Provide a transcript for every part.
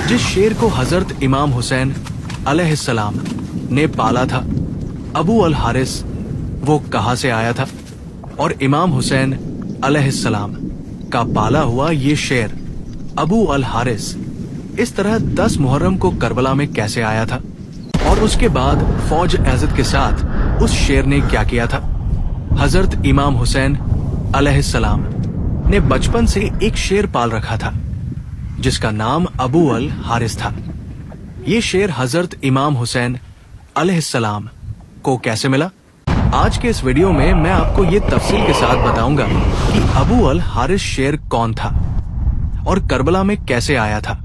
जिस शेर को हजरत इमाम हुसैन अलैहिस्सलाम ने पाला था, अबू अल हारिस वो कहां से आया था? और इमाम हुसैन अलैहिस्सलाम का पाला हुआ ये शेर अबू अल हारिस इस तरह 10 मुहर्रम को करबला में कैसे आया था? और उसके बाद फौज एज़द के साथ उस शेर ने क्या किया था? हजरत इमाम हुसैन अलैहिस्सलाम ने बचपन से एक शेर पाल रखा था जिसका नाम अबू अल हारिस था। ये शेर हजरत इमाम हुसैन अलैहिस्सलाम को कैसे मिला? आज के इस वीडियो में मैं आपको ये तफसील के साथ बताऊंगा कि अबू अल हारिस शेर कौन था और करबला में कैसे आया था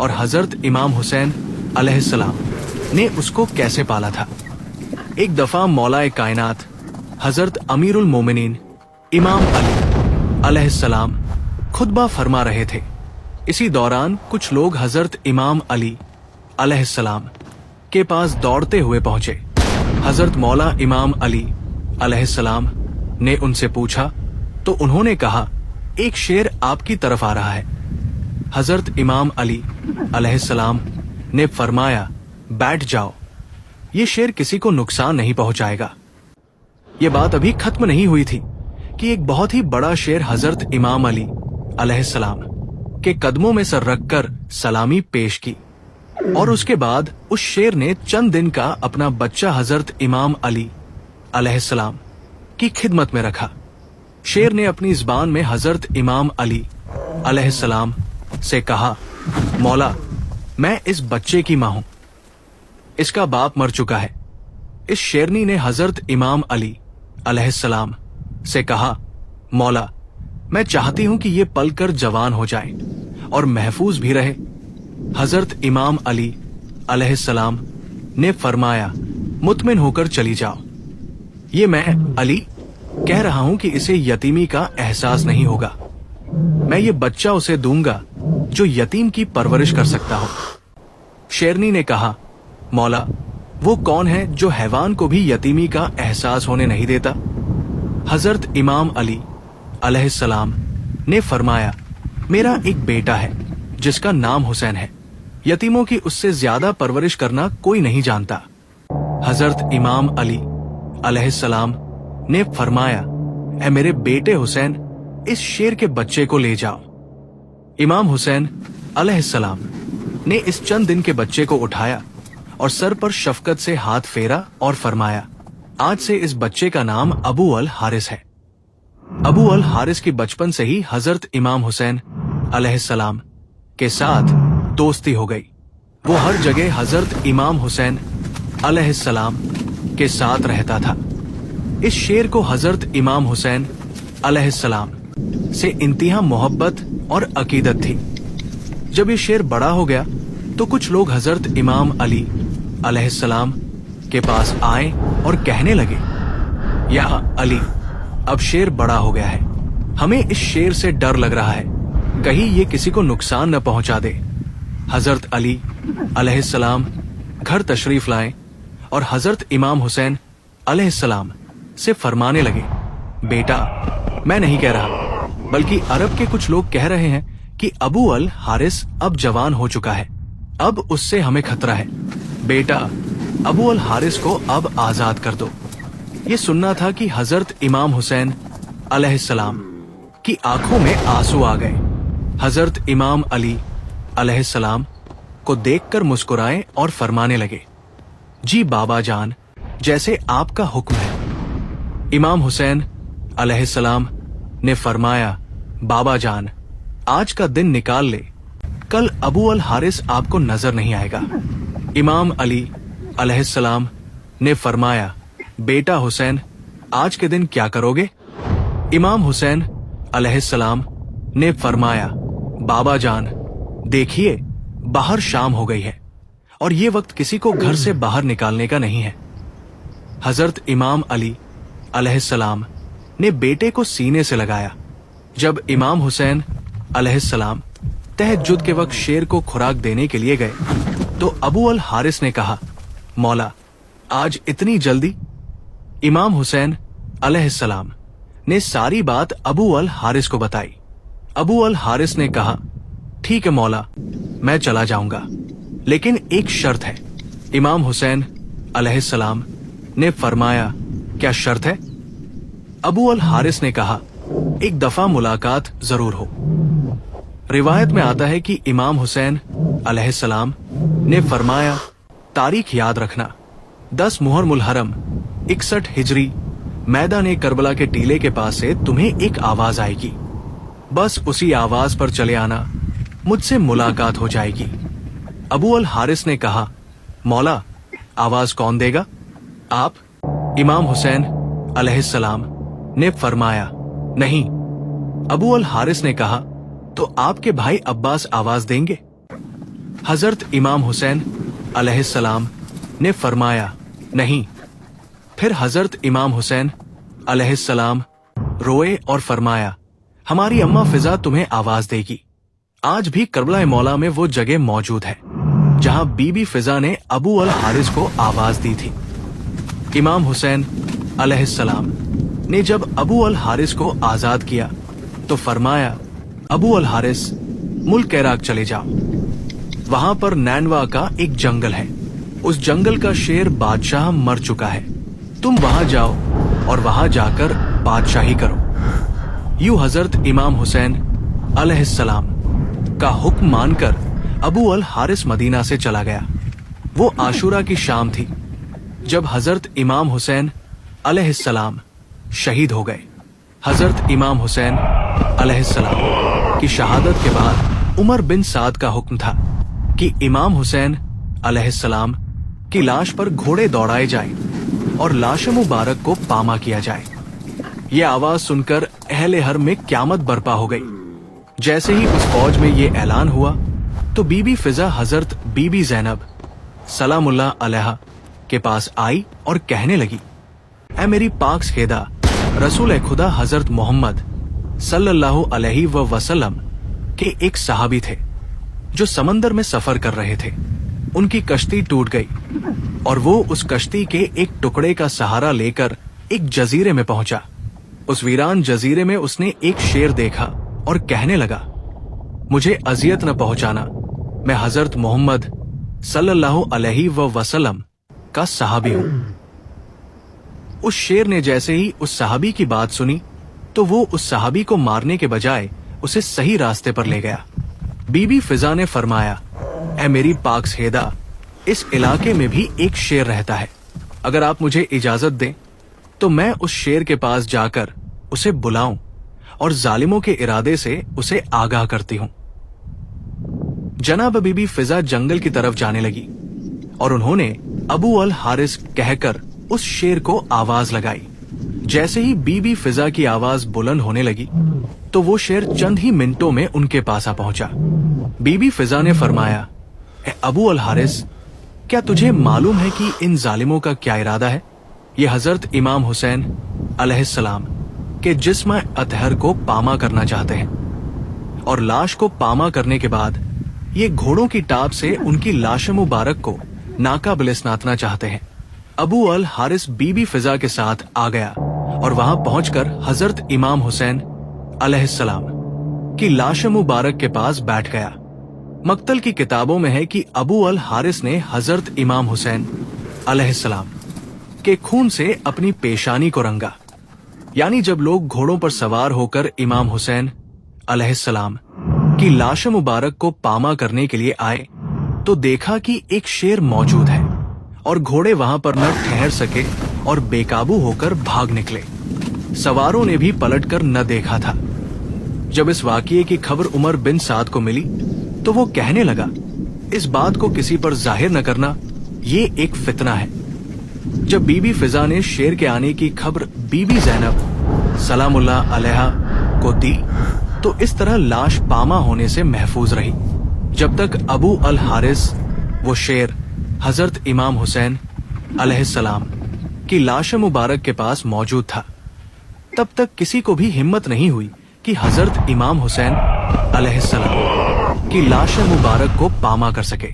और हजरत इमाम हुसैन अलैहिस्सलाम ने उसको कैसे पाला था। एक दफा मौलाए कायनात हजरत अमीरुल मोमिनीन इमाम अली अलैहिस्सलाम खुतबा फरमा रहे थे। इसी दौरान कुछ लोग हजरत इमाम अली अलैहिस्सलाम के पास दौड़ते हुए पहुंचे। हजरत मौला इमाम अली अलैहिस्सलाम ने उनसे पूछा तो उन्होंने कहा, एक शेर आपकी तरफ आ रहा है। हजरत इमाम अली अलैहिस्सलाम ने फरमाया, बैठ जाओ, ये शेर किसी को नुकसान नहीं पहुंचाएगा। ये बात अभी खत्म नहीं हुई थी कि एक बहुत ही बड़ा शेर हजरत इमाम अली अलैहिस्सलाम के कदमों में सर रखकर सलामी पेश की और उसके बाद उस शेर ने चंद दिन का अपना बच्चा हजरत इमाम अली अलैहिस्सलाम की खिदमत में रखा। शेर ने अपनी ज़बान में हजरत इमाम अली अलैहिस्सलाम से कहा, मौला, मैं इस बच्चे की मां हूं, इसका बाप मर चुका है। इस शेरनी ने हजरत इमाम अली अलैहिस्सलाम से कहा, मौला, मैं चाहती हूं कि ये पलकर जवान हो जाए और महफूज भी रहे। हजरत इमाम अली अलैहिस्सलाम ने फरमाया, मुतमिन होकर चली जाओ। ये मैं अली कह रहा हूं कि इसे यतीमी का एहसास नहीं होगा। मैं ये बच्चा उसे दूंगा जो यतीम की परवरिश कर सकता हो। शेरनी ने कहा, मौला, वो कौन है जो हैवान को भी यतीमी का एहसास होने नहीं देता? हजरत इमाम अली अलैहिस्सलाम ने फरमाया, मेरा एक बेटा है जिसका नाम हुसैन है। यतीमों की उससे ज्यादा परवरिश करना कोई नहीं जानता। हजरत इमाम अली अलैहिस्सलाम ने फरमाया, ऐ मेरे बेटे हुसैन, इस शेर के बच्चे को ले जाओ। इमाम हुसैन अलैहिस्सलाम ने इस चंद दिन के बच्चे को उठाया और सर पर शफकत से हाथ फेरा और फरमाया, आज से इस बच्चे का नाम अबू अल हारिस है। अबू अल हारिस की बचपन से ही हजरत इमाम हुसैन अलैहिस्सलाम के साथ दोस्ती हो गई। वो हर जगह हजरत इमाम हुसैन अलैहिस्सलाम के साथ रहता था। इस शेर को हजरत इमाम हुसैन अलैहिस्सलाम से इंतहा मोहब्बत और अकीदत थी। जब ये शेर बड़ा हो गया तो कुछ लोग हजरत इमाम अली अलैहिस्सलाम के पास आए और कहने लगे, या अली, अब शेर बड़ा हो गया है, हमें इस शेर से डर लग रहा है, कहीं ये किसी को नुकसान न पहुंचा दे। हजरत अली अलैहिस्सलाम घर तशरीफ लाए और हजरत इमाम हुसैन अलैहिस्सलाम से फरमाने लगे, बेटा, मैं नहीं कह रहा, बल्कि अरब के कुछ लोग कह रहे हैं कि अबू अल हारिस अब जवान हो चुका है, अब उससे हमें खतरा है। बेटा, अबू अल हारिस को अब आजाद कर दो। ये सुनना था कि हजरत इमाम हुसैन अलैहिस्सलाम की आंखों में आंसू आ गए। हजरत इमाम अली अलैहिस्सलाम को देखकर मुस्कुराए और फरमाने लगे, जी बाबा जान, जैसे आपका हुक्म है। इमाम हुसैन अलैहिस्सलाम ने फरमाया, बाबा जान, आज का दिन निकाल ले, कल अबू अल हारिस आपको नजर नहीं आएगा। इमाम अली अलैहिस्सलाम ने फरमाया, बेटा हुसैन, आज के दिन क्या करोगे? इमाम हुसैन अलैहिस्सलाम ने फरमाया, बाबा जान, देखिए, बाहर शाम हो गई है और ये वक्त किसी को घर से बाहर निकालने का नहीं है। हजरत इमाम अली अलैहिस्सलाम ने बेटे को सीने से लगाया। जब इमाम हुसैन अलैहिस्सलाम तहज्जुद के वक्त शेर को खुराक देने के लिए गए तो अबू अल हारिस ने कहा, मौला, आज इतनी जल्दी? इमाम हुसैन अलैहिस्सलाम ने सारी बात अबू अल हारिस को बताई। अबू अल हारिस ने कहा, ठीक है मौला, मैं चला जाऊंगा, लेकिन एक शर्त है। इमाम हुसैन अलैहिस्सलाम ने फरमाया, क्या शर्त है? अबू अल हारिस ने कहा, एक दफा मुलाकात जरूर हो। रिवायत में आता है कि इमाम हुसैन अलैहिस्सलाम ने फरमाया, तारीख याद रखना, 10 मुहर्रम हरम 61 हिजरी, मैदान करबला के टीले के पास से तुम्हें एक आवाज आएगी, बस उसी आवाज पर चले आना, मुझसे मुलाकात हो जाएगी। अबू अल हारिस ने कहा, मौला आवाज कौन देगा? आप? इमाम हुसैन अलैहिस्सलाम ने फरमाया, नहीं। अबू अल हारिस ने कहा, तो आपके भाई अब्बास आवाज देंगे? हजरत इमाम हुसैन अलैहिस्सलाम ने फरमाया, नहीं। फिर हजरत इमाम हुसैन अलैहिस्सलाम रोए और फरमाया, हमारी अम्मा फिजा तुम्हें आवाज देगी। आज भी करबला मौला में वो जगह मौजूद है जहां बीबी फिजा ने अबू अल हारिस को आवाज दी थी। इमाम हुसैन अलैहिस्सलाम ने जब अबू अल हारिस को आजाद किया तो फरमाया, अबू अल हारिस मुल्क इराक चले जाओ, वहां पर नैनवा का एक जंगल है, उस जंगल का शेर बादशाह मर चुका है, तुम वहां जाओ और वहां जाकर बादशाही करो। यूं हजरत इमाम हुसैन अलैहिस्सलाम का हुक्म मानकर अबू अल हारिस मदीना से चला गया। वो आशूरा की शाम थी जब हजरत इमाम हुसैन अलैहिस्सलाम शहीद हो गए। हजरत इमाम हुसैन अलैहिस्सलाम की शहादत के बाद उमर बिन साद का हुक्म था कि इमाम हुसैन अलैहिस्सलाम की लाश पर घोड़े दौड़ाए जाएं और लाश मुबारक को पामा किया जाए। ये आवाज सुनकर अहले हर में क्यामत बर्पा हो गई। जैसे ही उस फौज में ये ऐलान हुआ तो बीबी फिजा हजरत बीबी ज़ैनब सलामुल्लाह अलैहा के पास आई और कहने लगी, ऐ मेरी पाक सहेदा, रसूल खुदा हजरत मोहम्मद सल्लल्लाहु अलैहि वसल्लम के एक सहाबी थे जो समंदर में सफर कर रहे थे। उनकी कश्ती टूट गई और वो उस कश्ती के एक टुकड़े का सहारा लेकर एक जजीरे में पहुंचा। उस वीरान जजीरे में उसने एक शेर देखा और कहने लगा, मुझे अजियत न पहुंचाना, मैं हजरत मोहम्मद सल्लल्लाहु अलैहि वसल्लम का सहाबी हूं। उस शेर ने जैसे ही उस सहाबी की बात सुनी तो वो उस सहाबी को मारने के बजाय उसे सही रास्ते पर ले गया। बीबी फिजा ने फरमाया, ऐ मेरी पाक सहेदा, इस इलाके में भी एक शेर रहता है, अगर आप मुझे इजाजत दें तो मैं उस शेर के पास जाकर उसे बुलाऊं और जालिमों के इरादे से उसे आगाह करती हूं। जनाब बीबी फिजा जंगल की तरफ जाने लगी और उन्होंने अबू अल हारिस कहकर उस शेर को आवाज लगाई। जैसे ही बीबी फिजा की आवाज बुलंद होने लगी तो वो शेर चंद ही मिनटों में उनके पास आ पहुंचा। बीबी फिजा ने फरमाया, ए अबू अल हारिस, क्या तुझे मालूम है कि इन जालिमों का क्या इरादा है? ये हजरत इमाम हुसैन अलैहिस्सलाम के जिस्म अतहर को पामा करना चाहते हैं और लाश को पामा करने के बाद ये घोड़ों की टाप से उनकी लाश मुबारक को नाकाबिल नातना चाहते हैं। अबू अल हारिस बीबी फिजा के साथ आ गया और वहां पहुंचकर हजरत इमाम हुसैन अलैहिस्सलाम की लाश मुबारक के पास बैठ गया। मक्तल की किताबों में है कि अबू अल हारिस ने हजरत इमाम हुसैन अलैहिस्सलाम के खून से अपनी पेशानी को रंगा। यानी जब लोग घोड़ों पर सवार होकर इमाम हुसैन अलैहिस्सलाम की लाश मुबारक को पामा करने के लिए आए तो देखा कि एक शेर मौजूद है और घोड़े वहां पर न ठहर सके और बेकाबू होकर भाग निकले। सवारों ने भी पलटकर न देखा था। जब इस वाकये की खबर उमर बिन साद को मिली तो वो कहने लगा, इस बात को किसी पर जाहिर न करना, ये एक फितना है। जब बीबी फिजा ने शेर के आने की खबर बीबी ज़ैनब सलामुल्लाह अलैहा को दी तो इस तरह लाश पामा होने से महफूज रही जब तक अबू अल हारिस वो शेर हजरत इमाम हुसैन अलैहिस्सलाम की लाश मुबारक के पास मौजूद था। तब तक किसी को भी हिम्मत नहीं हुई कि हजरत इमाम हुसैन अलैहिस्सलाम की लाश मुबारक को पामा कर सके।